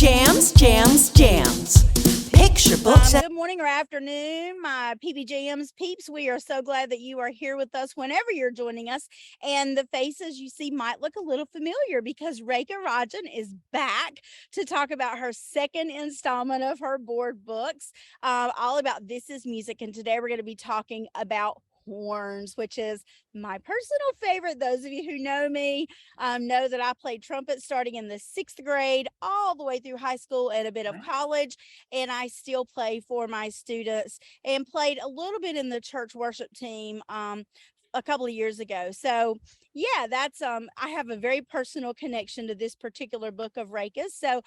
Jams. Picture books. Good morning or afternoon, my PBJamz peeps. We are so glad that you are here with us whenever you're joining us. And the faces you see might look a little familiar because Rekha Rajan is back to talk about her second installment of her board books, all about This Is Music. And today we're going to be talking about horns, which is my personal favorite. Those of you who know me know that I played trumpet starting in the 6th grade all the way through high school and a bit of college, and I still play for my students and played a little bit in the church worship team a couple of years ago. So yeah, that's I have a very personal connection to this particular book of Rekha's. So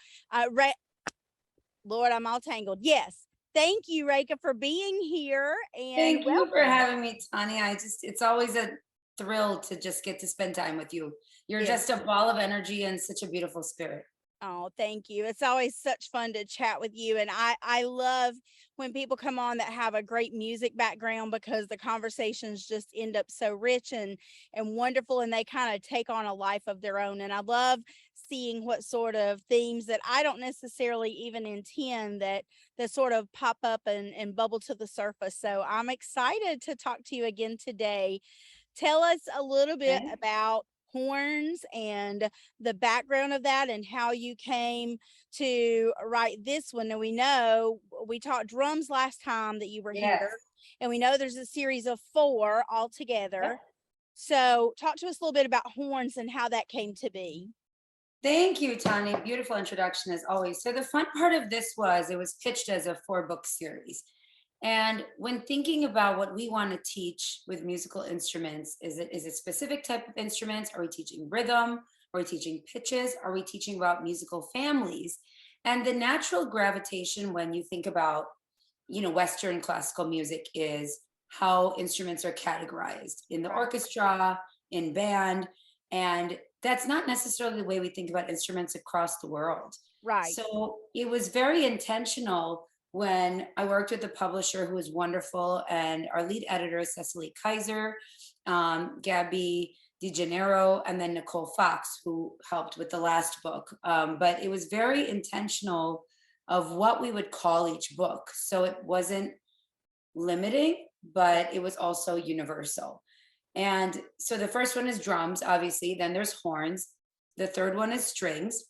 Lord, I'm all tangled. Yes. Thank you, Rekha, for being here. And thank you for having me, Tanya. It's always a thrill to just get to spend time with you. You're just a ball of energy and such a beautiful spirit. Oh, thank you. It's always such fun to chat with you. And I love when people come on that have a great music background because the conversations just end up so rich and wonderful, and they kind of take on a life of their own. And I love seeing what sort of themes that I don't necessarily even intend that sort of pop up and bubble to the surface. So I'm excited to talk to you again today. Tell us a little bit about horns and the background of that and how you came to write this one. And we know we talked drums last time that you were here, and we know there's a series of 4 altogether. So talk to us a little bit about horns and how that came to be. Thank you, Tanya. Beautiful introduction as always. So the fun part of this was it was pitched as a 4-book series. And when thinking about what we want to teach with musical instruments, is it a specific type of instruments? Are we teaching rhythm? Are we teaching pitches? Are we teaching about musical families? And the natural gravitation when you think about, Western classical music is how instruments are categorized in the orchestra, in band, and that's not necessarily the way we think about instruments across the world. Right. So it was very intentional when I worked with the publisher who was wonderful, and our lead editor, Cecily Kaiser, Gabby DeGennaro, and then Nicole Fox, who helped with the last book. But it was very intentional of what we would call each book. So it wasn't limiting, but it was also universal. And so the first one is drums, obviously, then there's horns. The third one is strings.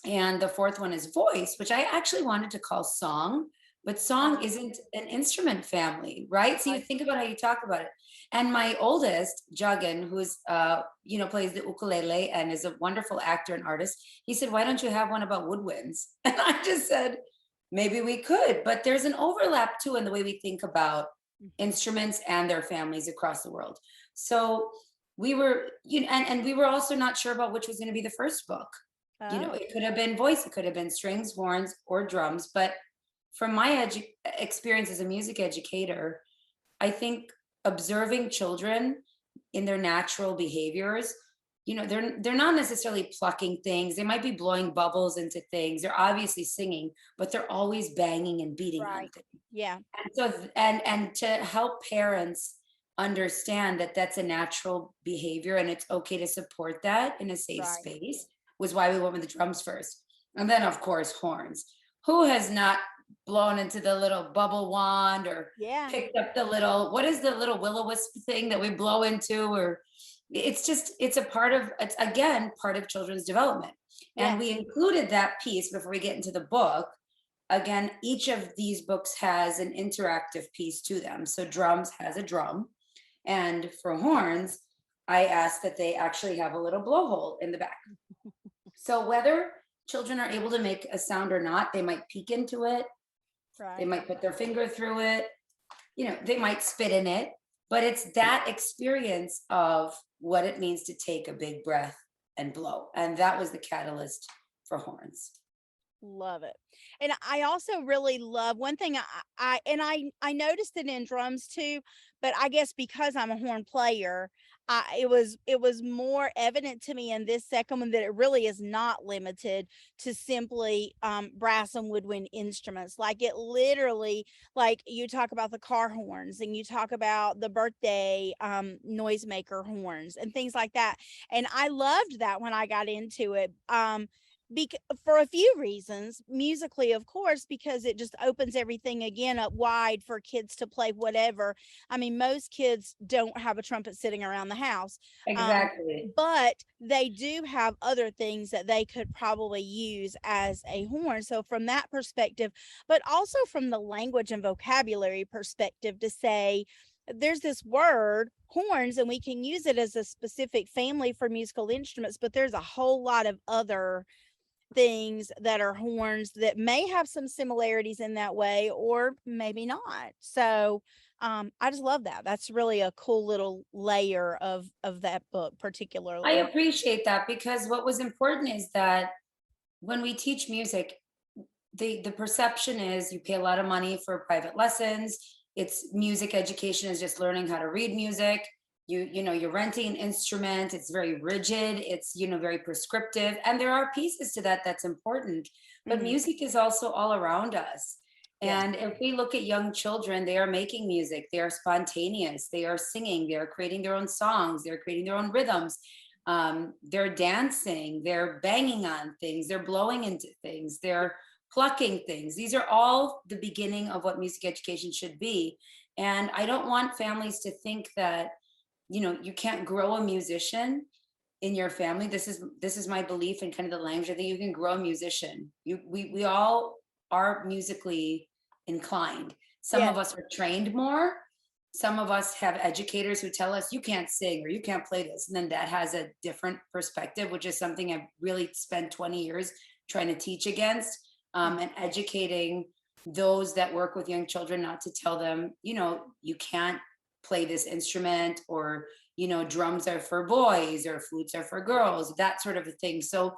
And the fourth one is voice, which I actually wanted to call song, but song isn't an instrument family, right? So you think about how you talk about it. And my oldest, Jagan, who's, plays the ukulele and is a wonderful actor and artist, he said, why don't you have one about woodwinds? And I just said, maybe we could, but there's an overlap too in the way we think about instruments and their families across the world. So we were, and we were also not sure about which was going to be the first book. It could have been voice, it could have been strings, horns, or drums. But from my experience as a music educator, I think observing children in their natural behaviors, they're not necessarily plucking things. They might be blowing bubbles into things. They're obviously singing, but they're always banging and beating on things. Yeah. And so, and to help parents understand that that's a natural behavior and it's okay to support that in a safe space was why we went with the drums first. And then, of course, horns. Who has not blown into the little bubble wand or picked up the little, what is the little will-o-wisp thing that we blow into? Or it's part of children's development. And we included that piece before we get into the book. Again, each of these books has an interactive piece to them. So drums has a drum. And for horns, I asked that they actually have a little blowhole in the back. So whether children are able to make a sound or not, they might peek into it. They might put their finger through it. They might spit in it. But it's that experience of what it means to take a big breath and blow. And that was the catalyst for horns. Love it. And I also really love one thing I noticed it in drums too, but I guess because I'm a horn player, it was more evident to me in this second one that it really is not limited to simply brass and woodwind instruments. Like it literally, like you talk about the car horns and you talk about the birthday noisemaker horns and things like that. And I loved that when I got into it. for a few reasons. Musically, of course, because it just opens everything again up wide for kids to play whatever. I mean, most kids don't have a trumpet sitting around the house. Exactly. But they do have other things that they could probably use as a horn. So from that perspective, but also from the language and vocabulary perspective, to say there's this word horns and we can use it as a specific family for musical instruments, but there's a whole lot of other things that are horns that may have some similarities in that way, or maybe not. So I just love that. That's really a cool little layer of that book I particularly. appreciate that, because what was important is that when we teach music, the perception is you pay a lot of money for private lessons. It's music education is just learning how to read music. You're renting an instrument. It's very rigid. It's very prescriptive, and there are pieces to that that's important. But Mhm. music is also all around us. Yeah. And if we look at young children, they are making music. They are spontaneous. They are singing. They are creating their own songs. They're creating their own rhythms. They're dancing. They're banging on things. They're blowing into things. They're plucking things. These are all the beginning of what music education should be. And I don't want families to think that you can't grow a musician in your family. This is my belief and kind of the language. I think you can grow a musician. We all are musically inclined. Some Yeah. of us are trained more. Some of us have educators who tell us you can't sing or you can't play this, and then that has a different perspective, which is something I've really spent 20 years trying to teach against, and educating those that work with young children, not to tell them you can't play this instrument, or drums are for boys or flutes are for girls, that sort of a thing. So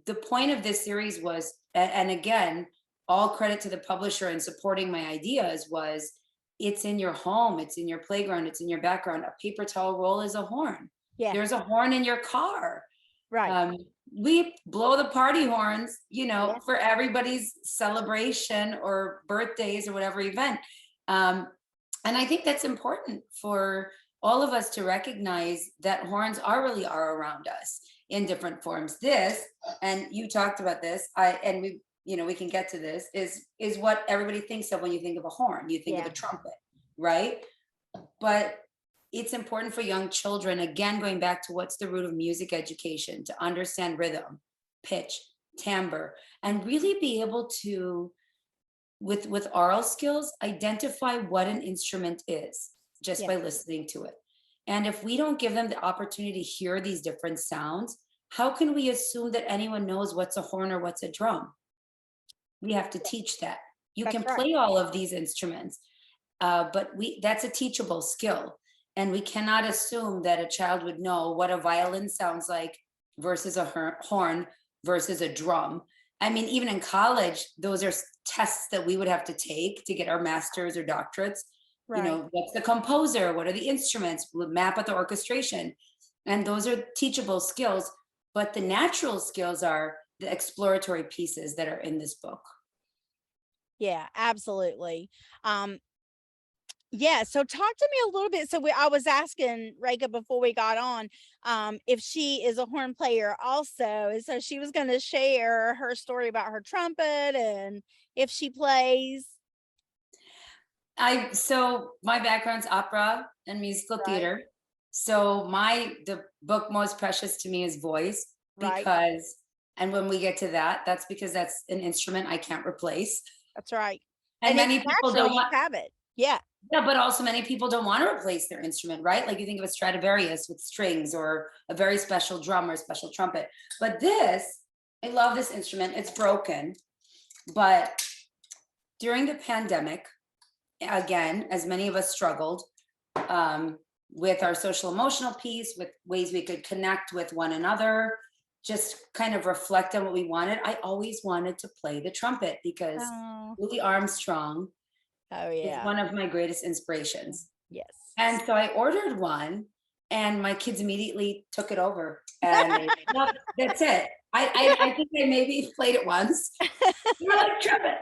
the point of this series was, and again, all credit to the publisher in supporting my ideas, was it's in your home, it's in your playground, it's in your background. A paper towel roll is a horn. Yeah. There's a horn in your car. Right. We blow the party horns, Yeah. for everybody's celebration or birthdays or whatever event. And I think that's important for all of us to recognize that horns are around us in different forms. This, and you talked about this, and we can get to this, is what everybody thinks of when you think of a horn. You think of Yeah. a trumpet, right? But it's important for young children, again, going back to what's the root of music education, to understand rhythm, pitch, timbre, and really be able to, with oral skills, identify what an instrument is just Yeah. by listening to it. And if we don't give them the opportunity to hear these different sounds, how can we assume that anyone knows what's a horn or what's a drum? We have to teach that. You That's can right. play all of these instruments, but that's a teachable skill. And we cannot assume that a child would know what a violin sounds like versus a horn versus a drum. I mean, even in college, those are tests that we would have to take to get our masters or doctorates. Right. What's the composer? What are the instruments? We'll map out the orchestration. And those are teachable skills. But the natural skills are the exploratory pieces that are in this book. Yeah, absolutely. Yeah, so talk to me a little bit. So I was asking Rekha before we got on, if she is a horn player also, and so she was going to share her story about her trumpet and if she plays. So my background's opera and musical Right. theater. So the book most precious to me is voice, Right. because, and when we get to that, that's because that's an instrument I can't replace. That's right. And It's many people natural, don't you want, have it. Yeah. yeah, but also many people don't want to replace their instrument, right? Like you think of a Stradivarius with strings, or a very special drum or a special trumpet. But I love this instrument. It's broken. But during the pandemic, again, as many of us struggled with our social emotional piece, with ways we could connect with one another, just kind of reflect on what we wanted. I always wanted to play the trumpet because Oh, Louis Armstrong is yeah. one of my greatest inspirations. Yes. And so I ordered one, and my kids immediately took it over. And no, that's it. I think I maybe played it once. You're like, trumpet.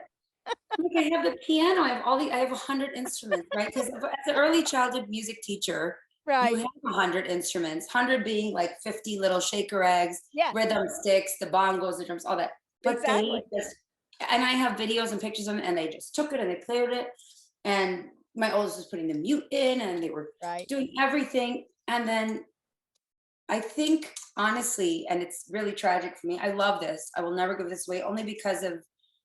Like, I have the piano. I have 100 instruments, right? Because as an early childhood music teacher, you Right. have 100 instruments, 100 being like 50 little shaker eggs, Yeah, rhythm sticks, the bongos, the drums, all that. But exactly. they just, and I have videos and pictures of them, and they just took it and they played with it. And my oldest was putting the mute in, and they were Right. doing everything. And then I think, honestly, and it's really tragic for me, I love this. I will never give this away, only because of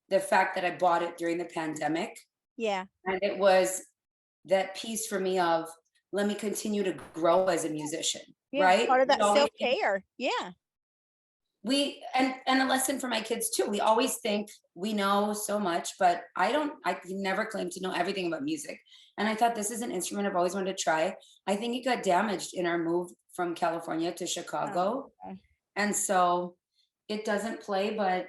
the fact that I bought it during the pandemic. Yeah. And it was that piece for me of, let me continue to grow as a musician, Yeah. right? Part of We that always think, self-care. Yeah. and a lesson for my kids too. We always think we know so much, but I can never claim to know everything about music. And I thought, this is an instrument I've always wanted to try. I think it got damaged in our move from California to Oh, Chicago. okay. And so it doesn't play, but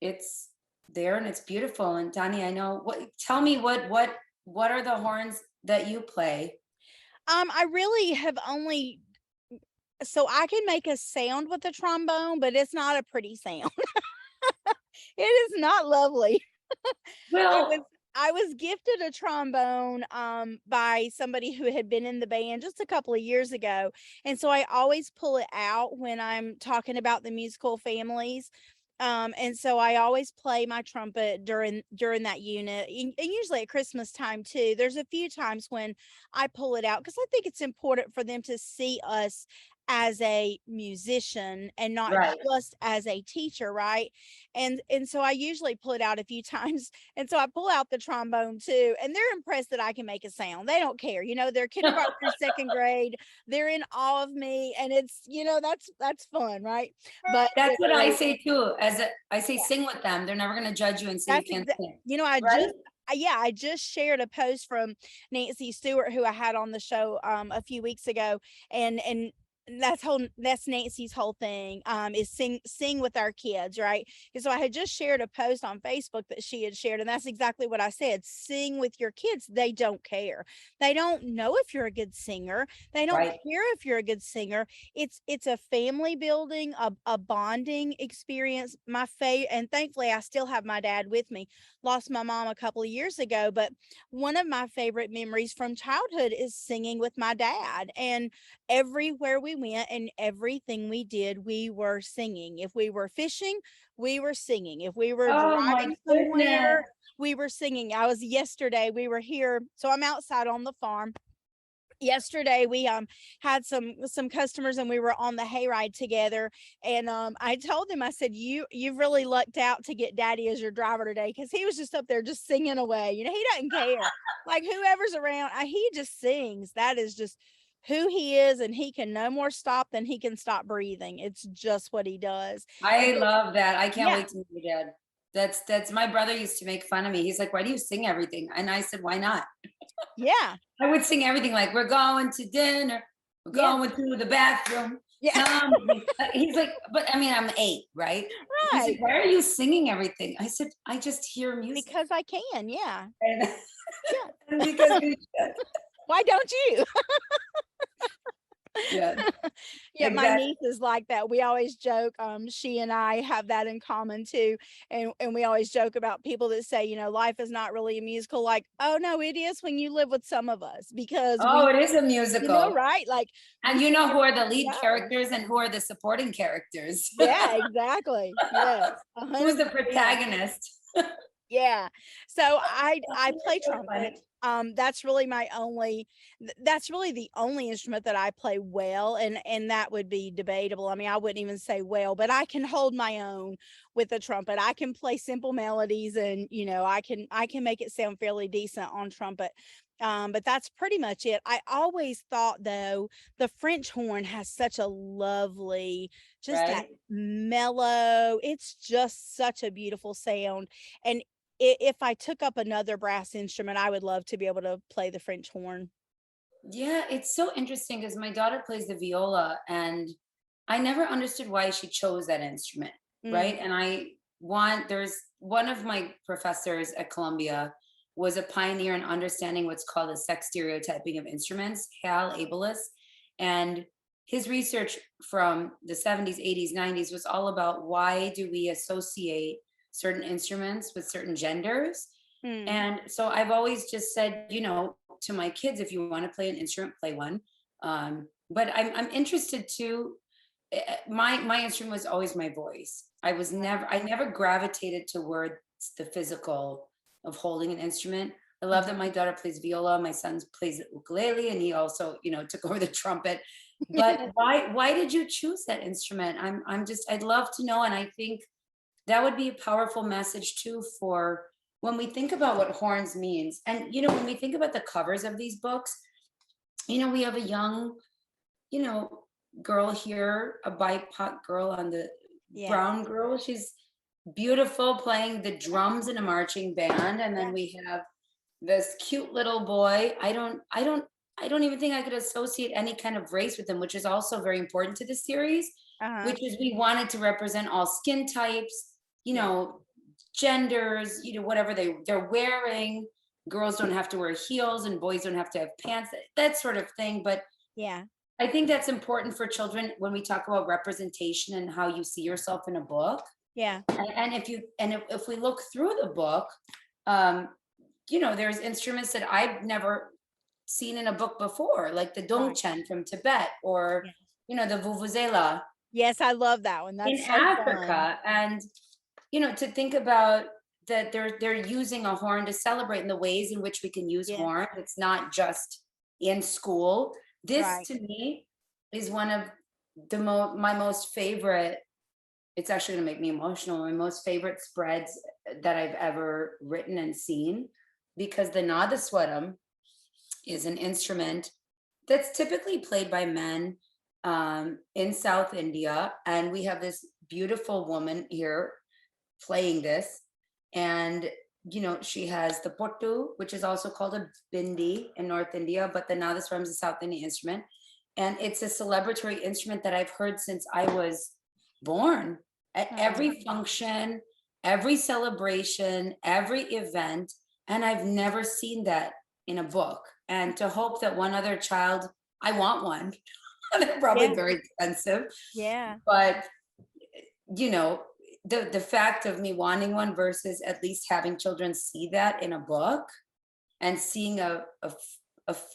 it's there and it's beautiful. And Donnie, I know, tell me, what are the horns that you play? I really have only so I can make a sound with the trombone, but it's not a pretty sound. It is not lovely. I was Well, I was gifted a trombone by somebody who had been in the band just a couple of years ago. And so I always pull it out when I'm talking about the musical families. And so I always play my trumpet during that unit, and usually at Christmas time too. There's a few times when I pull it out because I think it's important for them to see us as a musician and not right. just as a teacher, right? And so I usually pull it out a few times, and so I pull out the trombone too, and they're impressed that I can make a sound. They don't care. They're kindergarten through second grade. They're in awe of me, and it's, that's fun, right? But That's it what I really, say too. I say, yeah, sing with them. They're never going to judge you and say you that's can't exact. sing, I right? just yeah, I just shared a post from Nancy Stewart, who I had on the show a few weeks ago, and that's Nancy's whole thing, is sing with our kids, right? And so I had just shared a post on Facebook that she had shared, and that's exactly what I said. Sing with your kids. They don't care. They don't know if you're a good singer. They don't Right. care if you're a good singer. It's a family building, a bonding experience. And thankfully I still have my dad with me. Lost my mom a couple of years ago, but one of my favorite memories from childhood is singing with my dad. And everywhere we went and everything we did, we were singing. If we were fishing, we were singing. If we were Oh my driving goodness. somewhere, we were singing. I was yesterday, we were here. So I'm outside on the farm. Yesterday we had some customers, and we were on the hayride together, and I told them, I said, you've really lucked out to get daddy as your driver today, because he was just up there just singing away. He doesn't care, like, whoever's around, he just sings. That is just who he is, and he can no more stop than he can stop breathing. It's just what he does. And I so, love that. I can't yeah, wait to meet your dad. That's my brother used to make fun of me. He's like, "Why do you sing everything?" And I said, "Why not?" yeah, I would sing everything, like, "We're going to dinner, we're yeah, going to the bathroom." yeah. Come with me. He's like, "But I mean, I'm 8, right?" He's like, Right, "Why are you singing everything?" I said, "I just hear music." because I can. Yeah, And, yeah. and because you should. Why don't you? Yeah, Yeah, my exactly. niece is like that. We always joke, she and I have that in common too. And we always joke about people that say, life is not really a musical. Like, oh no, it is when you live with some of us, because Oh, it is a musical. right? Like, we And you sing know who are every the time we lead go. characters and who are the supporting characters? Yeah, exactly. Yes, Who's the 100%. protagonist? Yeah. So I play So funny. trumpet. That's really the only instrument that I play well, and that would be debatable. I mean, I wouldn't even say well, but I can hold my own with the trumpet. I can play simple melodies, and I can make it sound fairly decent on trumpet. But that's pretty much it. I always thought, though, the French horn has such a lovely, just that Right? mellow, it's just such a beautiful sound. And if I took up another brass instrument, I would love to be able to play the French horn. Yeah, it's so interesting because my daughter plays the viola, and I never understood why she chose that instrument, Mm, right? And there's one of my professors at Columbia was a pioneer in understanding what's called the sex stereotyping of instruments, Hal Abelus. And his research from the 70s, 80s, 90s was all about, why do we associate certain instruments with certain genders? mm, And so I've always just said, to my kids, if you want to play an instrument, play one. But I'm interested too. My instrument was always my voice. I never gravitated towards the physical of holding an instrument. I love that my daughter plays viola, my son plays the ukulele, and he also, took over the trumpet. But why did you choose that instrument? I'd love to know. And I think that would be a powerful message too for when we think about what horns means. And when we think about the covers of these books, we have a young, you know, girl here, a BIPOC girl on the Yeah. brown girl. She's beautiful playing the drums in a marching band. And then we have this cute little boy. I don't even think I could associate any kind of race with him, which is also very important to the series, which is we wanted to represent all skin types, genders, whatever they're wearing. Girls don't have to wear heels and boys don't have to have pants, that sort of thing. But Yeah. I think that's important for children when we talk about representation and how you see yourself in a book. Yeah. And if we look through the book, there's instruments that I've never seen in a book before, like the dongchen from Tibet, or the vuvuzela Yes, I love that one. That's in so fun. Africa. And to think about that they're using a horn to celebrate in the ways in which we can use horn. It's not just in school. This to me is one of my most favorite. It's actually going to make me emotional. My most favorite spreads that I've ever written and seen, because the nadaswaram is an instrument that's typically played by men in South India. And we have this beautiful woman here playing this. And, she has the pottu, which is also called a bindi in North India, but the nadaswaram is a South Indian instrument. And it's a celebratory instrument that I've heard since I was born. At every function, every celebration, every event. And I've never seen that in a book. And to hope that one other child, I want one. They're probably very expensive. Yeah. But, the fact of me wanting one versus at least having children see that in a book and seeing a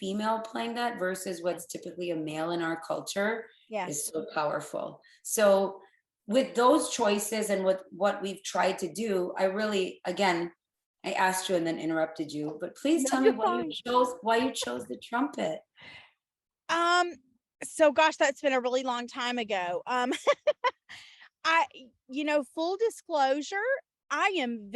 female playing that versus what's typically a male in our culture is so powerful. So with those choices and with what we've tried to do, I really, again, I asked you and then interrupted you, but please tell me why you chose the trumpet. So gosh, that's been a really long time ago. Full disclosure, I am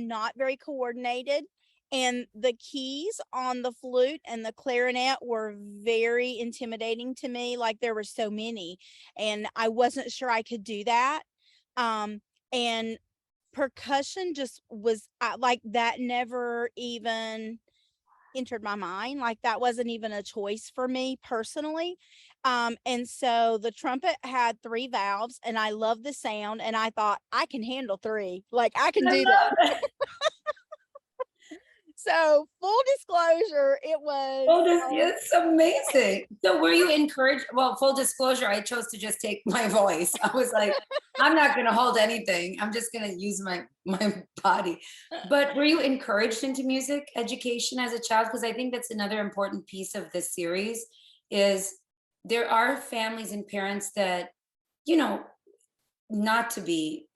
not very coordinated, and the keys on the flute and the clarinet were very intimidating to me. Like, there were so many, and I wasn't sure I could do that. And percussion just was like that never even entered my mind. Like, that wasn't even a choice for me personally. And so the trumpet had 3 valves, and I love the sound, and I thought I can handle 3. Like, I can do that. So full disclosure, it was it's amazing. So were you encouraged? Well, full disclosure, I chose to just take my voice. I was like, I'm not going to hold anything. I'm just going to use my body. But were you encouraged into music education as a child? Because I think that's another important piece of this series is there are families and parents that, not to be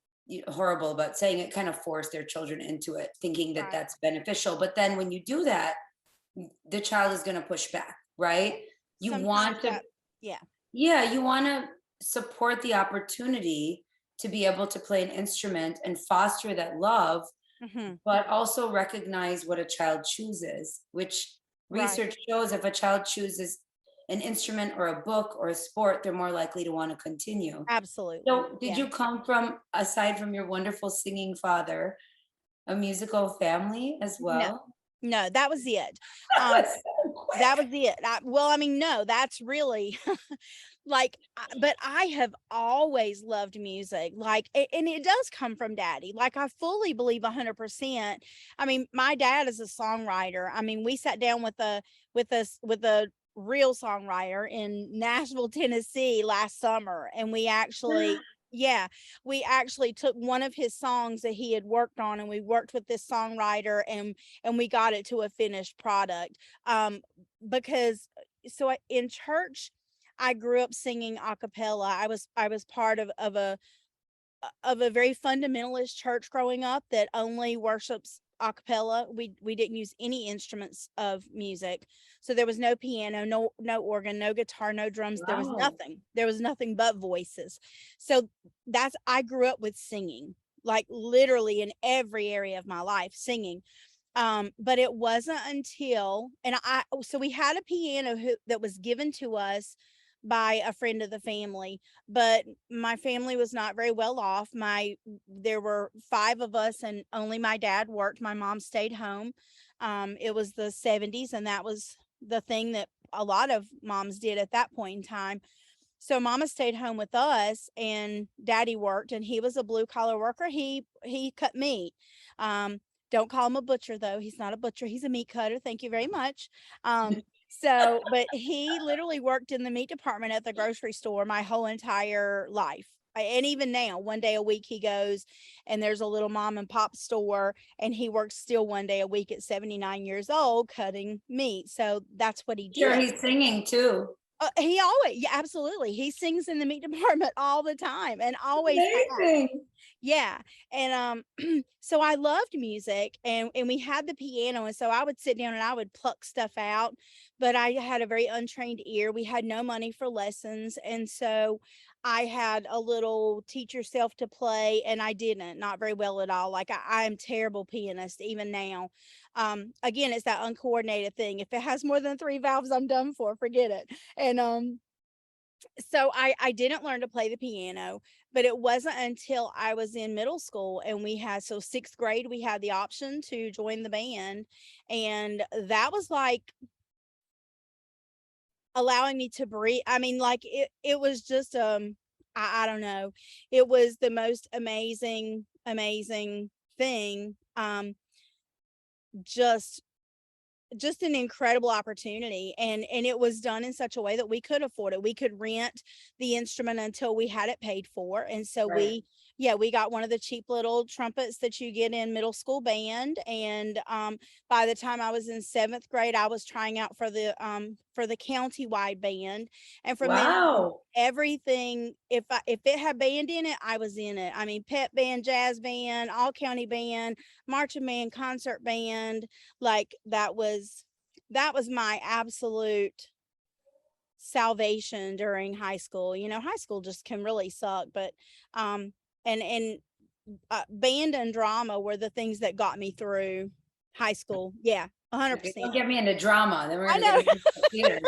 horrible about saying it, kind of force their children into it, thinking that that's beneficial. But then when you do that, the child is going to push back, right? You want to support the opportunity to be able to play an instrument and foster that love, but also recognize what a child chooses, which research shows if a child chooses an instrument or a book or a sport, they're more likely to want to continue. Absolutely. So did you come from, aside from your wonderful singing father, a musical family as well? No, that was it. That was it. No, that's really but I have always loved music. Like, and it does come from daddy. Like, I fully believe 100%. I mean, my dad is a songwriter. I mean, we sat down with a real songwriter in Nashville, Tennessee last summer, and we actually Yeah, we actually took one of his songs that he had worked on, and we worked with this songwriter, and we got it to a finished product. Because in church, I grew up singing a cappella. I was part of a very fundamentalist church growing up that only worships a cappella. We didn't use any instruments of music. So there was no piano, no organ, no guitar, no drums. There was Wow. nothing. There was nothing but voices. So that's I grew up with singing, like literally in every area of my life singing. But it wasn't until and I so we had a piano that was given to us by a friend of the family, but my family was not very well off. There were 5 of us and only my dad worked. My mom stayed home. It was the 70s, and that was the thing that a lot of moms did at that point in time. So mama stayed home with us and daddy worked, and he was a blue collar worker. He cut meat. Don't call him a butcher though. He's not a butcher. He's a meat cutter. Thank you very much. But he literally worked in the meat department at the grocery store my whole entire life. And even now, one day a week he goes, and there's a little mom and pop store, and he works still one day a week at 79 years old cutting meat. So that's what he Sure, did. he's singing too. He always, yeah, absolutely. He sings in the meat department all the time and always has. Amazing. Yeah. And so I loved music, and we had the piano, and so I would sit down and I would pluck stuff out, but I had a very untrained ear. We had no money for lessons, and so I had a little teach yourself to play, and I didn't, not very well at all. Like I'm terrible pianist even now. Again, it's that uncoordinated thing. If it has more than 3 valves, I'm done for. Forget it. And so I didn't learn to play the piano, but it wasn't until I was in middle school and we had so 6th grade we had the option to join the band, and that was like allowing me to breathe. I mean, like it was just I don't know. It was the most amazing thing. Just just an incredible opportunity, and it was done in such a way that we could afford it. We could rent the instrument until we had it paid for, and so Right. we got one of the cheap little trumpets that you get in middle school band. And by the time I was in 7th grade, I was trying out for the county-wide band, and from then on Wow. everything, if it had band in it, I was in it. I mean, pep band, jazz band, all county band, marching band, concert band. Like that was my absolute salvation during high school. High school just can really suck, but um and band and drama were the things that got me through high school. Yeah, Okay, 100%. don't get me into drama. Then we're I gonna get know. into theater.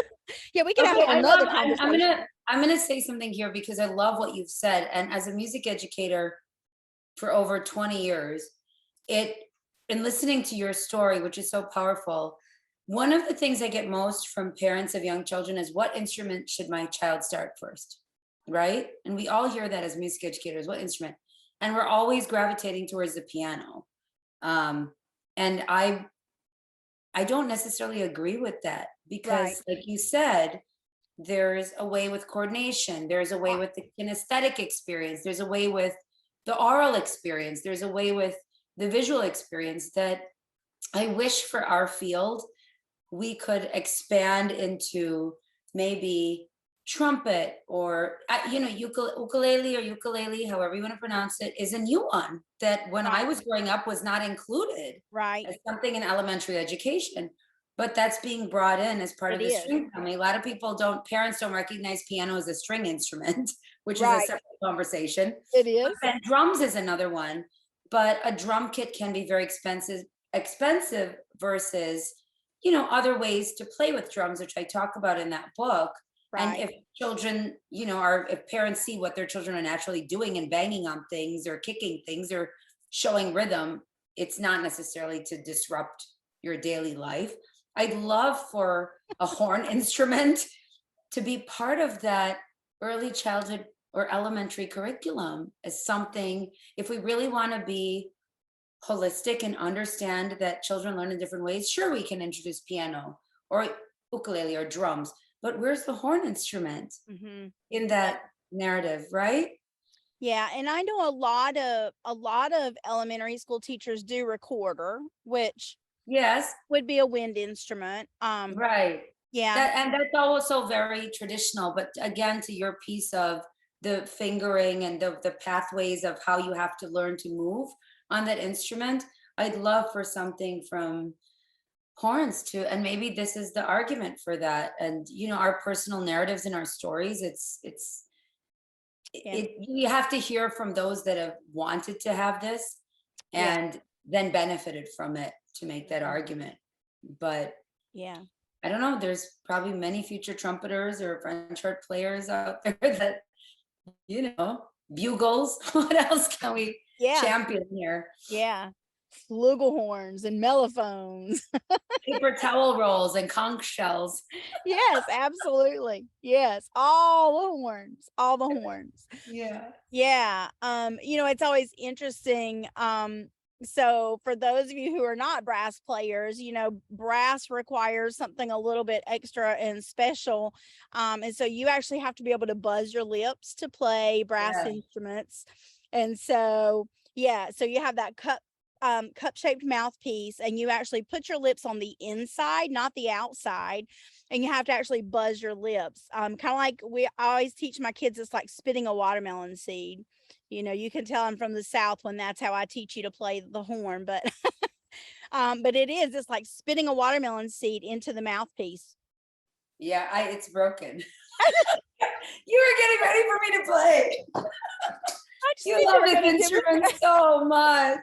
Yeah, we can have a Okay, whole nother conversation. I'm gonna say something here because I love what you've said. And as a music educator for over 20 years, it in listening to your story, which is so powerful, one of the things I get most from parents of young children is what instrument should my child start first? Right? And we all hear that as music educators, what instrument? And we're always gravitating towards the piano. Um, and I don't necessarily agree with that Right. because, like you said, there's a way with coordination, there's a way with the kinesthetic experience, there's a way with the oral experience, there's a way with the visual experience that I wish for our field we could expand into. Maybe trumpet or ukulele, however you want to pronounce it, is a new one that when I Right. was growing up was not included Right. as something in elementary education, but that's being brought in as part It of the is. string family. A lot of parents don't recognize piano as a string instrument, which is a Right. separate conversation. It But is. then drums is another one, but a drum kit can be very expensive versus other ways to play with drums, which I talk about in that book. And Right. if children, are if parents see what their children are naturally doing and banging on things or kicking things or showing rhythm, it's not necessarily to disrupt your daily life. I'd love for a horn instrument to be part of that early childhood or elementary curriculum as something, if we really want to be holistic and understand that children learn in different ways, sure, we can introduce piano or ukulele or drums, but where's the horn instrument Hmm. in that narrative, right? Yeah, and I know a lot of elementary school teachers do recorder, which Yes, would be a wind instrument. right. Yeah, That, and that's also very traditional, but again, to your piece of the fingering and the pathways of how you have to learn to move on that instrument, I'd love for something from horns to, and maybe this is the argument for that. And our personal narratives and our stories, yeah, you have to hear from those that have wanted to have this yeah, and then benefited from it to make that mhm, argument. But yeah, I don't know, there's probably many future trumpeters or French horn players out there that, bugles. What else can we yeah, champion here? yeah. Flugelhorns and mellophones. Paper towel rolls and conch shells. Yes, absolutely. Yes, all the horns, all the horns. Yeah. Yeah. It's always interesting. So for those of you who are not brass players, brass requires something a little bit extra and special. And so you actually have to be able to buzz your lips to play brass Yeah. instruments. And so, yeah, so you have that cup-shaped mouthpiece, and you actually put your lips on the inside, not the outside, and you have to actually buzz your lips. Kind of like I always teach my kids, it's like spitting a watermelon seed. You can tell I'm from the South when that's how I teach you to play the horn, but but it's like spitting a watermelon seed into the mouthpiece. Yeah, it's broken. You were getting ready for me to play. I just You think love you're this gonna instrument so much.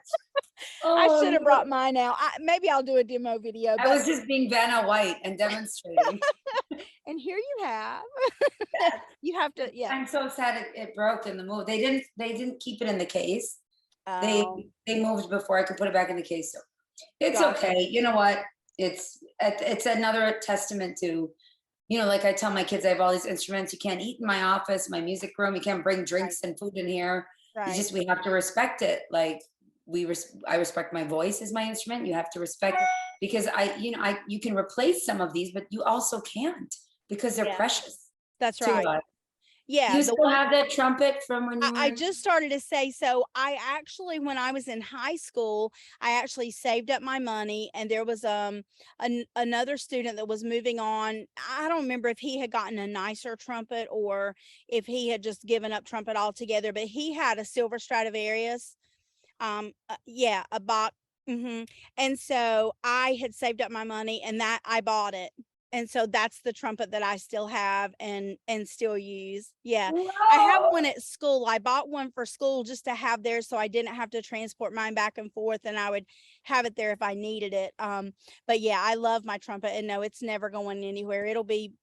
I Oh, should have brought mine out. Maybe I'll do a demo video, I but was just being Vanna White and demonstrating. and here you have. You have to, yeah. I'm so sad it broke in the move. They didn't keep it in the case. They Oh, they moved before I could put it back in the case. So it's gotcha. okay. You know what? It's another testament to, like I tell my kids, I have all these instruments. You can't eat in my office, my music room. You can't bring Right, drinks and food in here. right. We have to respect it. Like I respect my voice as my instrument. You have to respect, because you can replace some of these, but you also can't, because they're Yeah, precious that's to right. us. Yeah, You the still one have that trumpet from when you I were? just started to say, so I actually, when I was in high school, I actually saved up my money, and there was another student that was moving on. I don't remember if he had gotten a nicer trumpet or if he had just given up trumpet altogether, but he had a silver Stradivarius. Yeah, a Bach. And so I had saved up my money, and that I bought it. And so that's the trumpet that I still have and still use. Yeah. I have Wow. one at school. I bought one for school just to have there so I didn't have to transport mine back and forth, and I would have it there if I needed it. But yeah, I love my trumpet, and no, it's never going anywhere. It'll be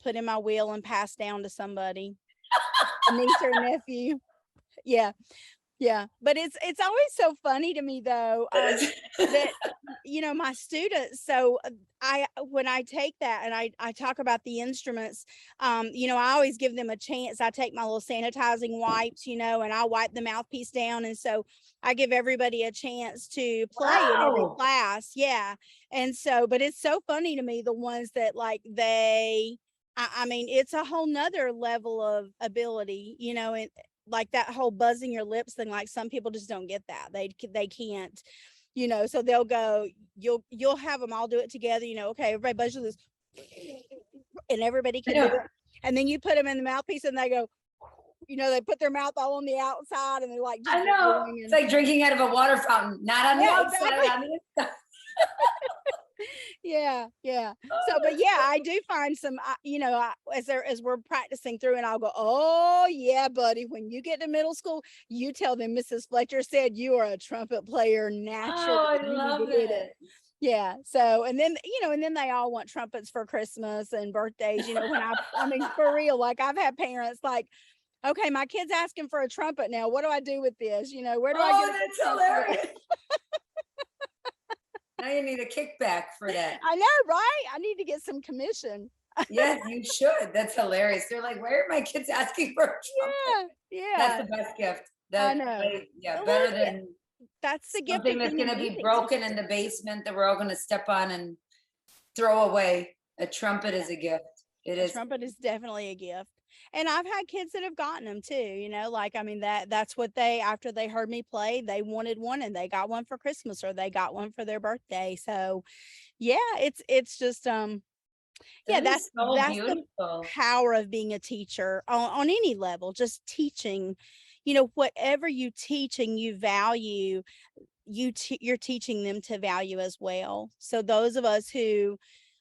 put in my will and passed down to somebody, a niece or a nephew. Yeah. Yeah, but it's always so funny to me though, that my students. So I when I take that and I talk about the instruments, I always give them a chance. I take my little sanitizing wipes, and I wipe the mouthpiece down, and so I give everybody a chance to play in every Wow. class. Yeah, and so, but it's so funny to me, the ones that like I mean, it's a whole nother level of ability, and like that whole buzzing your lips thing, like some people just don't get that. They can't, so they'll go, you'll have them all do it together, okay, everybody buzz your lips, and everybody can do Yeah, it. And then you put them in the mouthpiece and they go, they put their mouth all on the outside and they're like just I know. blowing It's and like drinking out of a water fountain, not on the yeah, outside, exactly. on the inside. Yeah, yeah. So, Oh, but that's yeah, I do find some, as we're practicing through, and I'll go, oh yeah, buddy, when you get to middle school, you tell them Mrs. Fletcher said you are a trumpet player naturally. oh, I You need to love get it. it. Yeah. So, and then, and then they all want trumpets for Christmas and birthdays, I mean, for real, like I've had parents like, okay, my kid's asking for a trumpet now. What do I do with this? Where do I get Oh, a that's trumpet? hilarious. Now you need a kickback for that. I know, right? I need to get some commission. Yes, you should. That's hilarious. They're like, why are my kids asking for a trumpet? Yeah, That's yeah. the best gift. I know. Yeah, Well, better yeah, than that's the gift something of that's being a going to be music broken in teacher. the basement that we're all going to step on and throw away. A trumpet Yeah, is a gift. It a is. trumpet is definitely a gift. And I've had kids that have gotten them too, like, I mean, that's what after they heard me play, they wanted one and they got one for Christmas or they got one for their birthday. So yeah, it's just, yeah, That is so that's the beautiful. power of being a teacher on any level, just teaching, whatever you teach and you value, you're teaching them to value as well. So those of us who,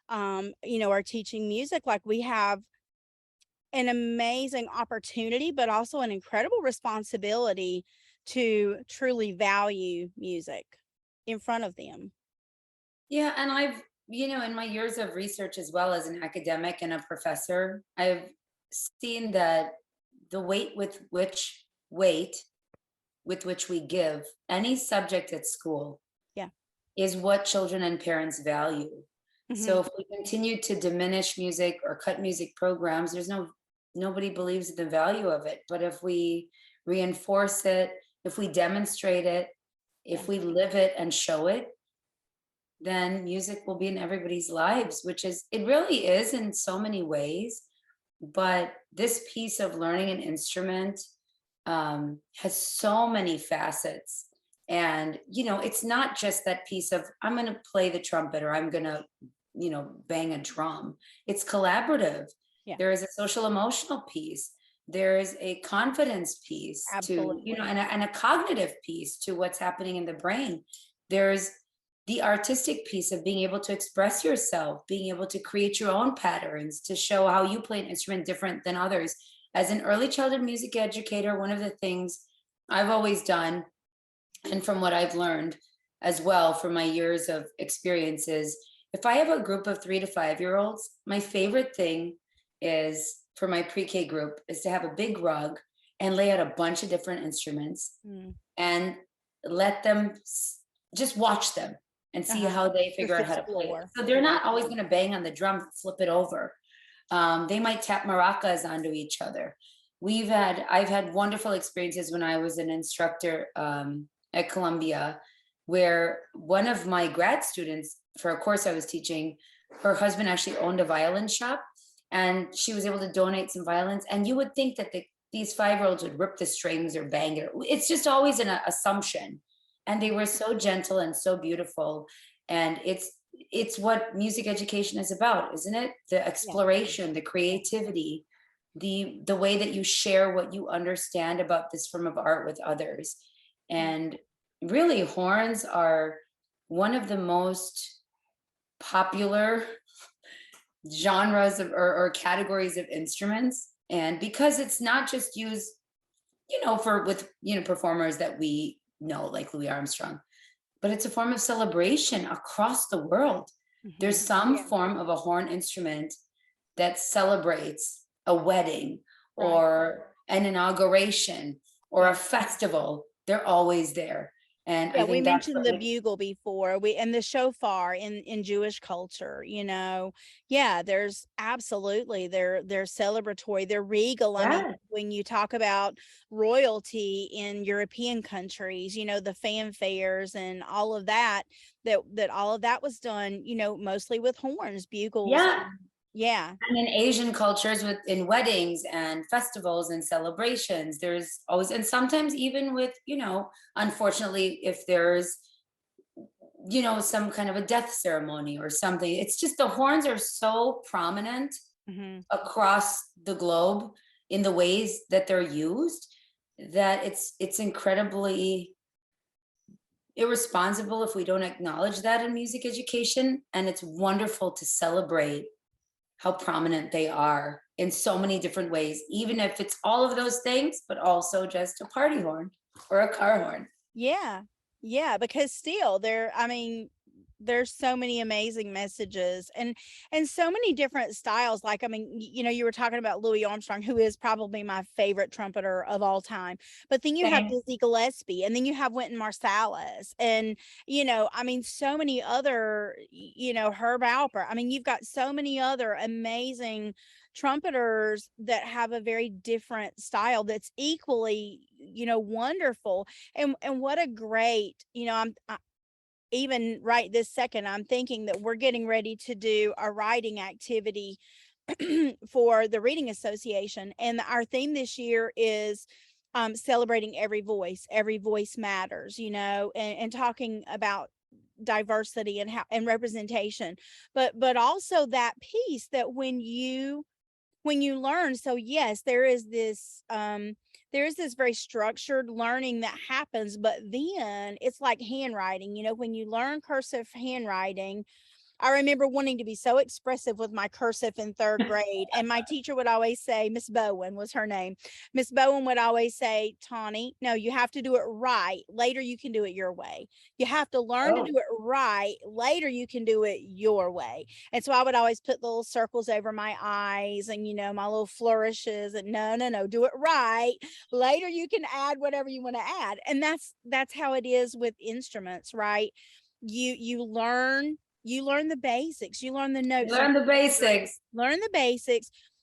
are teaching music, like, we have an amazing opportunity, but also an incredible responsibility to truly value music in front of them. Yeah, and I've, in my years of research as well as an academic and a professor, I've seen that the weight with which we give any subject at school Yeah. is what children and parents value. Hmm. So if we continue to diminish music or cut music programs, nobody believes in the value of it. But if we reinforce it, if we demonstrate it, Yeah. if we live it and show it, then music will be in everybody's lives, which is, it really is in so many ways. But this piece of learning an instrument has so many facets. And, it's not just that piece of, I'm going to play the trumpet or I'm going to, bang a drum. It's collaborative. Yeah. There is a social emotional piece. There is a confidence piece to, Absolutely. and a cognitive piece to what's happening in the brain. There's the artistic piece of being able to express yourself, being able to create your own patterns to show how you play an instrument different than others. As an early childhood music educator, one of the things I've always done, and from what I've learned as well from my years of experiences, if I have a group of 3 to 5 year olds, my favorite thing is for my pre-K group is to have a big rug and lay out a bunch of different instruments Mm. and let them just watch them and see Uh-huh. how they Just figure out how to play it. explore. So they're Yeah. not always going to bang on the drum, flip it over. They might tap maracas onto each other. I've had wonderful experiences when I was an instructor at Columbia, where one of my grad students for a course I was teaching, her husband actually owned a violin shop, and she was able to donate some violins. And you would think that these 5 year olds would rip the strings or bang it. It's just always an assumption. And they were so gentle and so beautiful. And it's what music education is about, isn't it? The Yeah. exploration, the creativity, the way that you share what you understand about this form of art with others. And really, horns are one of the most popular genres or categories of instruments. And because it's not just used, for with performers that we know, like Louis Armstrong, but it's a form of celebration across the world. There's Mhm. some Yeah. form of a horn instrument that celebrates a wedding Right. or an inauguration or a Yeah. festival. They're always there. And Yeah, I we think that's mentioned what the makes, bugle before. And the shofar in Jewish culture, Yeah, there's absolutely they're celebratory, they're regal. I mean, yeah, when you talk about royalty in European countries, the fanfares and all of that, that all of that was done, mostly with horns, bugles. yeah. Yeah. And in Asian cultures, in weddings and festivals and celebrations, there's always, and sometimes even with, unfortunately, if there's, some kind of a death ceremony or something, it's just the horns are so prominent Hmm. across the globe in the ways that they're used that it's incredibly irresponsible if we don't acknowledge that in music education. And it's wonderful to celebrate how prominent they are in so many different ways, even if it's all of those things, but also just a party horn or a car horn. Yeah. Yeah, because still I mean, there's so many amazing messages and so many different styles. Like, I mean, you were talking about Louis Armstrong, who is probably my favorite trumpeter of all time. But then you have Same. Dizzy Gillespie, and then you have Wynton Marsalis, and I mean, so many other, Herb Alper. I mean, you've got so many other amazing trumpeters that have a very different style that's equally, wonderful. And what a great, even right this second, I'm thinking that we're getting ready to do a writing activity for the Reading Association. And our theme this year is celebrating every voice matters, you know, and talking about diversity and how and representation, but also that piece that when you learn. So yes, there is this very structured learning that happens, but then it's like handwriting, you know, when you learn cursive handwriting. I remember wanting to be so expressive with my cursive in third grade. And my teacher would always say, Miss Bowen was her name. Miss Bowen would always say, Tawny, no, you have to do it right. Later, you can do it your way. You have to learn to do it right. Later, you can do it your way. And so I would always put little circles over my eyes and, you know, my little flourishes and no, do it right. Later, you can add whatever you want to add. And that's how it is with instruments, right? You learn the basics, you learn the notes, Learn the basics.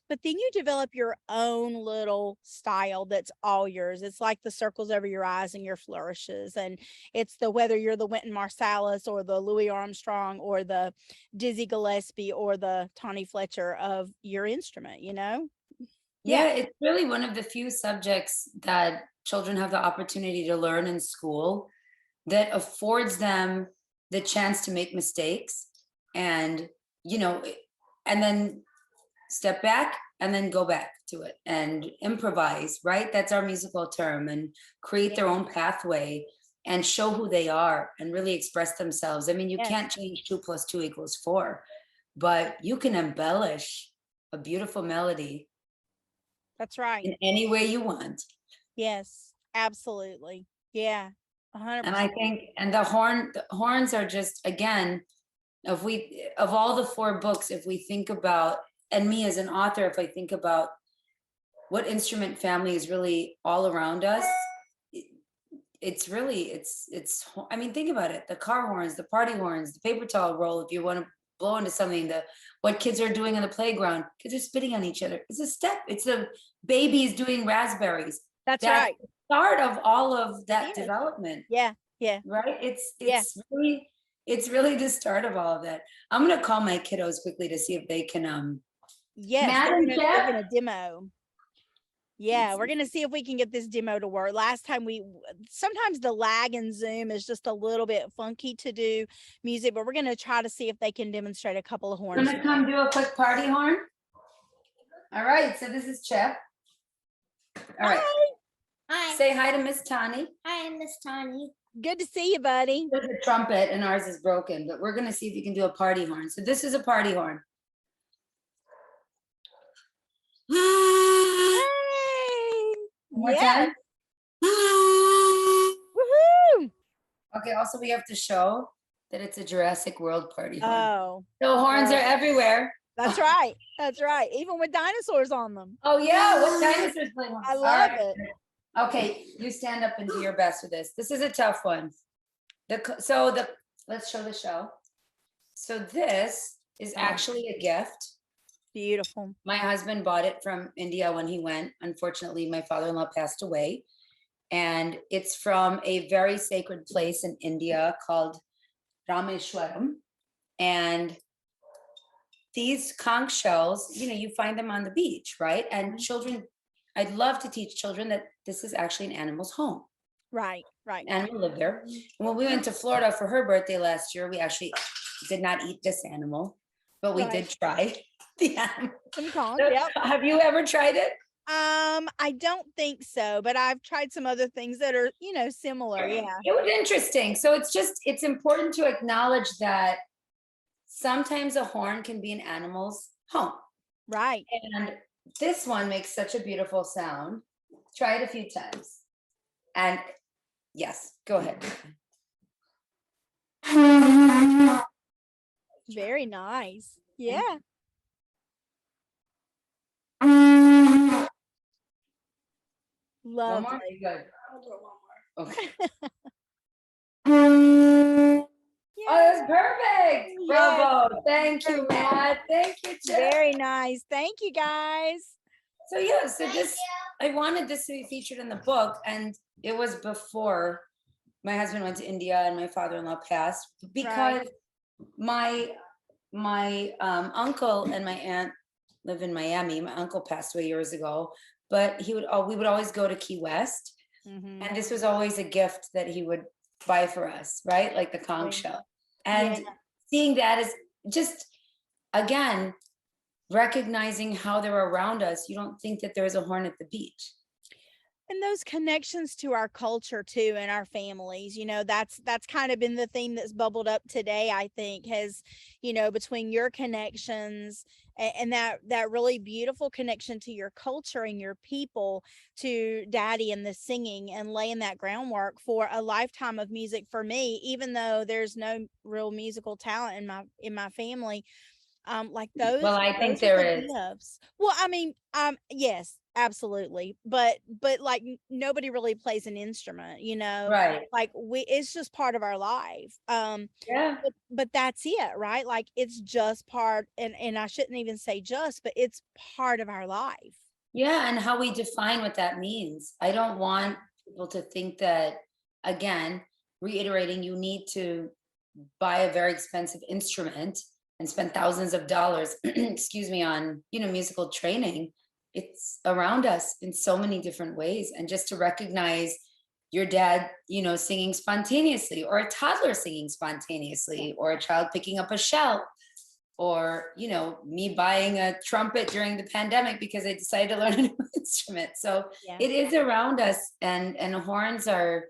but then you develop your own little style that's all yours. It's like the circles over your eyes and your flourishes. And it's whether you're the Wynton Marsalis or the Louis Armstrong or the Dizzy Gillespie or the Tawny Fletcher of your instrument, you know? Yeah, it's really one of the few subjects that children have the opportunity to learn in school that affords them the chance to make mistakes and, you know, and then step back and then go back to it and improvise, right? That's our musical term, and create their own pathway and show who they are and really express themselves. I mean, you can't change 2 + 2 = 4, but you can embellish a beautiful melody. That's right. In any way you want. Yes, absolutely. Yeah. 100%. And I think, and the horns are just, again, of all the 4 books, if we think about, and me as an author, if I think about what instrument family is really all around us, it's really, I mean, think about it, the car horns, the party horns, the paper towel roll, if you want to blow into something, what kids are doing on the playground, kids are spitting on each other. It's a step, it's the babies doing raspberries. That's right. Start of all of that development. Yeah. Right. It's really the start of all of that. I'm gonna call my kiddos quickly to see if they can Yes, they're gonna demo. Yeah, we're gonna see if we can get this demo to work. Last time sometimes the lag in Zoom is just a little bit funky to do music, but we're gonna try to see if they can demonstrate a couple of horns. I'm gonna come do a quick party horn. All right, so this is Chip. All right. Hi. Say hi to Miss Tawny. Hi, Miss Tawny. Good to see you, buddy. There's a trumpet and ours is broken, but we're gonna see if you can do a party horn. So this is a party horn. Hey! One more time. Woohoo! Okay, also we have to show that it's a Jurassic World party horn. Oh. So horns are everywhere. That's right. That's right. Even with dinosaurs on them. Oh yeah, what dinosaurs play horns? I love it. Okay, you stand up and do your best with this. This is a tough one. Let's show the show. So this is actually a gift. Beautiful. My husband bought it from India when he went. Unfortunately, my father-in-law passed away. And it's from a very sacred place in India called Rameshwaram. And these conch shells, you know, you find them on the beach, right? And children, I'd love to teach children that this is actually an animal's home. Right. Animal lived there. And when we went to Florida for her birthday last year, we actually did not eat this animal, but we did try the animal. Some conch, yep. Have you ever tried it? I don't think so, but I've tried some other things that are, you know, similar. Yeah. It was interesting. So it's important to acknowledge that sometimes a horn can be an animal's home. Right. And this one makes such a beautiful sound. Try it a few times. And yes, go ahead. Very nice. Yeah. One more? Lovely. Good. Okay. Yeah. Oh, that's perfect. Bravo. Thank you, Matt. Thank you, Chip. Very nice. Thank you, guys. So yeah, I wanted this to be featured in the book, and it was before my husband went to India and my father-in-law passed, because my uncle and my aunt live in Miami. My uncle passed away years ago, but we would always go to Key West. Mhm. And this was always a gift that he would buy for us, right? Like the conch Right. shell. Yeah. And seeing that is just, again, recognizing how they're around us. You don't think that there's a horn at the beach. And those connections to our culture too and our families, that's kind of been the theme that's bubbled up today, I think, has, between your connections and that really beautiful connection to your culture and your people, to Daddy and the singing and laying that groundwork for a lifetime of music for me, even though there's no real musical talent in my family. Like Well, I think those are there the is. gifts. Well, I mean, yes, absolutely. But like nobody really plays an instrument, Right. like it's just part of our life. Yeah. But that's it, right? Like it's just part, and I shouldn't even say just, but it's part of our life. Yeah. And how we define what that means. I don't want people to think that, again, reiterating, you need to buy a very expensive instrument and spend thousands of dollars, excuse me, on, musical training. It's around us in so many different ways. And just to recognize your dad, singing spontaneously, or a toddler singing spontaneously, or a child picking up a shell, or, me buying a trumpet during the pandemic because I decided to learn a new instrument. So Yeah. it is around us, and horns are,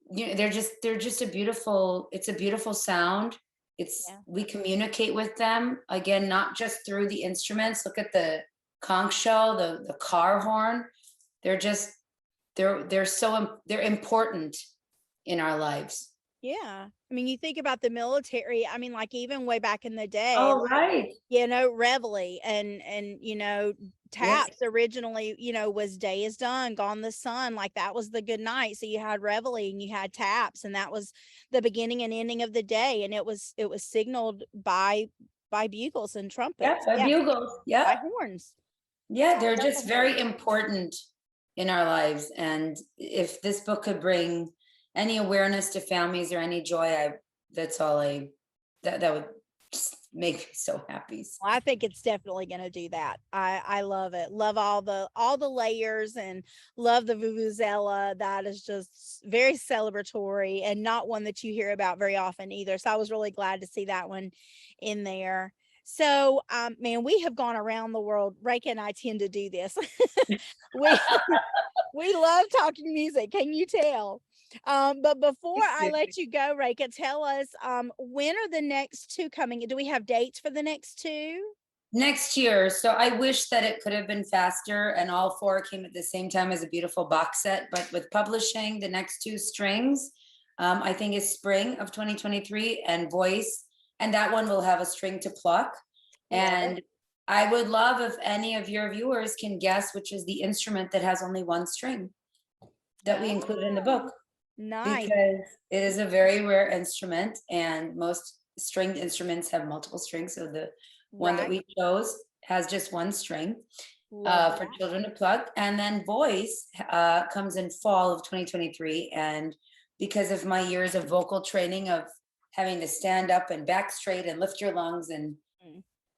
they're just it's a beautiful sound. Yeah. We communicate with them, again, not just through the instruments. Look at the conch shell, the car horn. They're just, they're important in our lives. Yeah. I mean, you think about the military, I mean, like even way back in the day, Oh, like, right. reveille and Yes. taps originally, was day is done, gone the sun, like that was the good night. So you had reveille and you had taps, and that was the beginning and ending of the day, and it was signaled by bugles and Yeah, trumpets. by Yeah, bugles. Yeah. by horns. Yeah, they're Definitely. just very important in our lives. And if this book could bring any awareness to families or any joy, that's all that would just make me so happy. Well, I think it's definitely going to do that. I love it. Love all the layers, and love the vuvuzela. That is just very celebratory and not one that you hear about very often either. So I was really glad to see that one in there. So, man, we have gone around the world. Rekha and I tend to do this. we we love talking music. Can you tell? But before I let you go, Rekha, tell us, when are the next two coming? Do we have dates for the next two? Next year. So I wish that it could have been faster and all four came at the same time as a beautiful box set. But with publishing, the next two strings, I think is spring of 2023, and voice. And that one will have a string to pluck. And I would love if any of your viewers can guess which is the instrument that has only one string that we included in the book. Nice. Because it is a very rare instrument, and most stringed instruments have multiple strings. So the one that we chose has just one string for children to pluck. And then voice comes in fall of 2023. And because of my years of vocal training, of having to stand up and back straight and lift your lungs and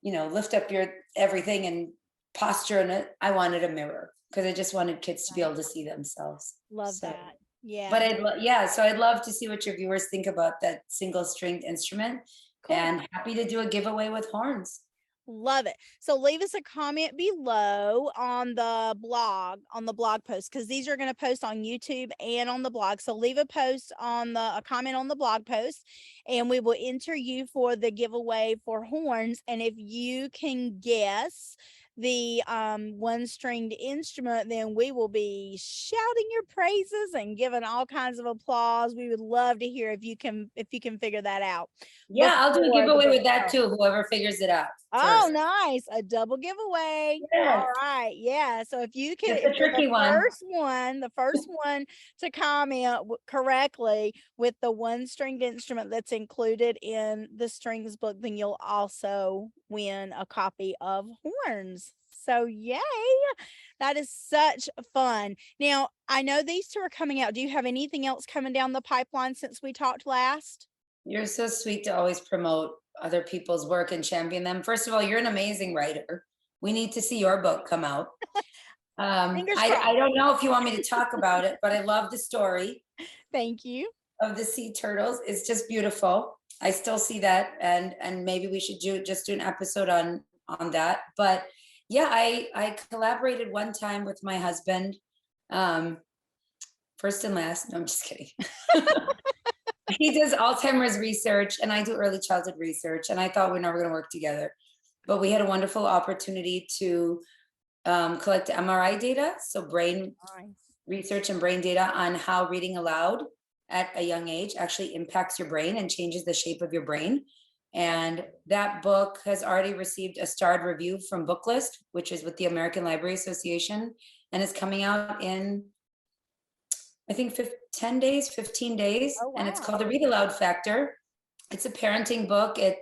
lift up your everything and posture, and I wanted a mirror because I just wanted kids to be able to see themselves. Love that. Yeah. But so I'd love to see what your viewers think about that single stringed instrument. Cool. And happy to do a giveaway with horns. Love it. So leave us a comment below on the blog post, because these are going to post on YouTube and on the blog. So leave a comment on the blog post, and we will enter you for the giveaway for horns. And if you can guess the one stringed instrument, then we will be shouting your praises and giving all kinds of applause. We would love to hear if you can figure that out. Yeah, I'll do a giveaway with that too, whoever figures it out. Oh, nice. A double giveaway. Yes. All right. Yeah. So if you can, It's a tricky one. The first one to comment correctly with the one stringed instrument that's included in the strings book, then you'll also win a copy of horns. So yay. That is such fun. Now, I know these two are coming out. Do you have anything else coming down the pipeline since we talked last? You're so sweet to always promote other people's work and champion them. First of all, you're an amazing writer. we need to see your book come out. Fingers I crossed. don't know if you want me to talk about it, but I love the story Thank you. of the sea turtles. It's just beautiful. I still see that, and maybe we should just do an episode on that. But yeah, I collaborated one time with my husband, first and last. No, I'm just kidding. He does Alzheimer's research and I do early childhood research, and I thought we're never going to work together, but we had a wonderful opportunity to collect MRI data, so brain research and brain data on how reading aloud at a young age actually impacts your brain and changes the shape of your brain. And that book has already received a starred review from Booklist, which is with the American Library Association, and is coming out in, I think, 15 days. Oh, And it's wow. called The Read Aloud Factor. It's a parenting book. It,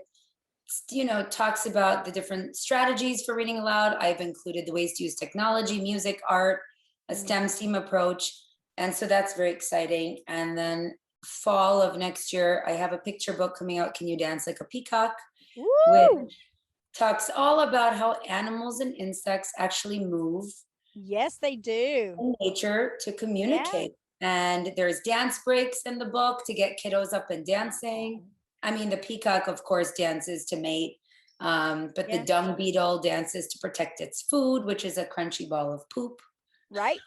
talks about the different strategies for reading aloud. I've included the ways to use technology, music, art, a STEM approach. And so that's very exciting. And then fall of next year, I have a picture book coming out, Can You Dance Like a Peacock? Woo! Which talks all about how animals and insects actually move Yes, they do. in nature to communicate. And there's dance breaks in the book to get kiddos up and dancing. I mean, the peacock, of course, dances to mate, but the dung beetle dances to protect its food, which is a crunchy ball of poop. Right?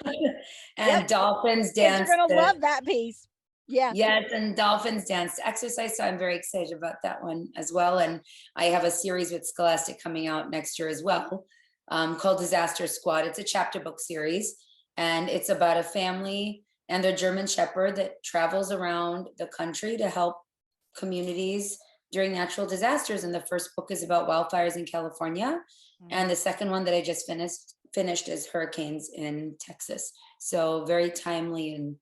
And dolphins dance. Kids are gonna love that piece. Yeah. Yes, and dolphins dance to exercise. So I'm very excited about that one as well. And I have a series with Scholastic coming out next year as well, called Disaster Squad. It's a chapter book series, and it's about a family and their German Shepherd that travels around the country to help communities during natural disasters. And the first book is about wildfires in California. And the second one that I just finished is hurricanes in Texas. So very timely and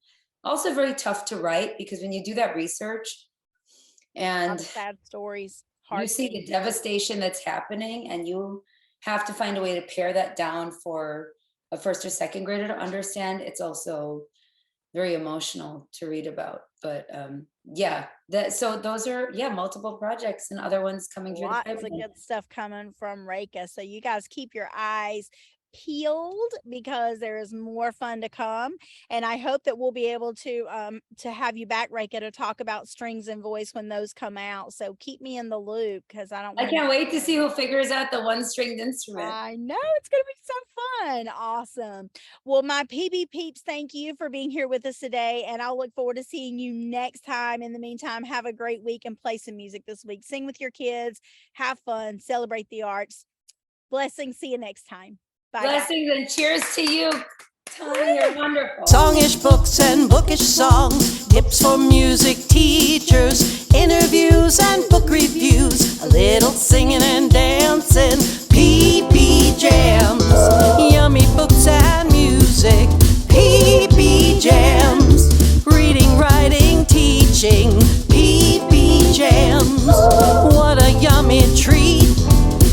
also very tough to write, because when you do that research and sad stories, you see the devastation that's happening, and you have to find a way to pare that down for a first or second grader to understand, it's also very emotional to read about. But so those are multiple projects and other ones coming through the Lots of pipeline. good stuff coming from Rekha. So you guys keep your eyes peeled, because there is more fun to come, and I hope that we'll be able to have you back, Rekha, to talk about strings and voice when those come out. So keep me in the loop, because I can't wait to see who figures out the one stringed instrument. I know it's gonna be so fun. Awesome. Well, my PB peeps, thank you for being here with us today, and I'll look forward to seeing you next time. In the meantime, have a great week and play some music this week. Sing with your kids, have fun, celebrate the arts. Blessings. See you next time. Bye. Blessings and cheers to you. Tony, you're wonderful. Songish books and bookish songs, tips for music teachers, interviews and book reviews, a little singing and dancing. PBJamz, yummy books and music. PBJamz, reading, writing, teaching. PBJamz, what a yummy treat.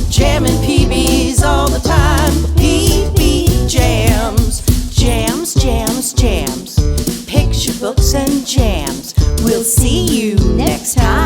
Jamming PBs all the time. PBJamz, jams, picture books and jams. We'll see you next time.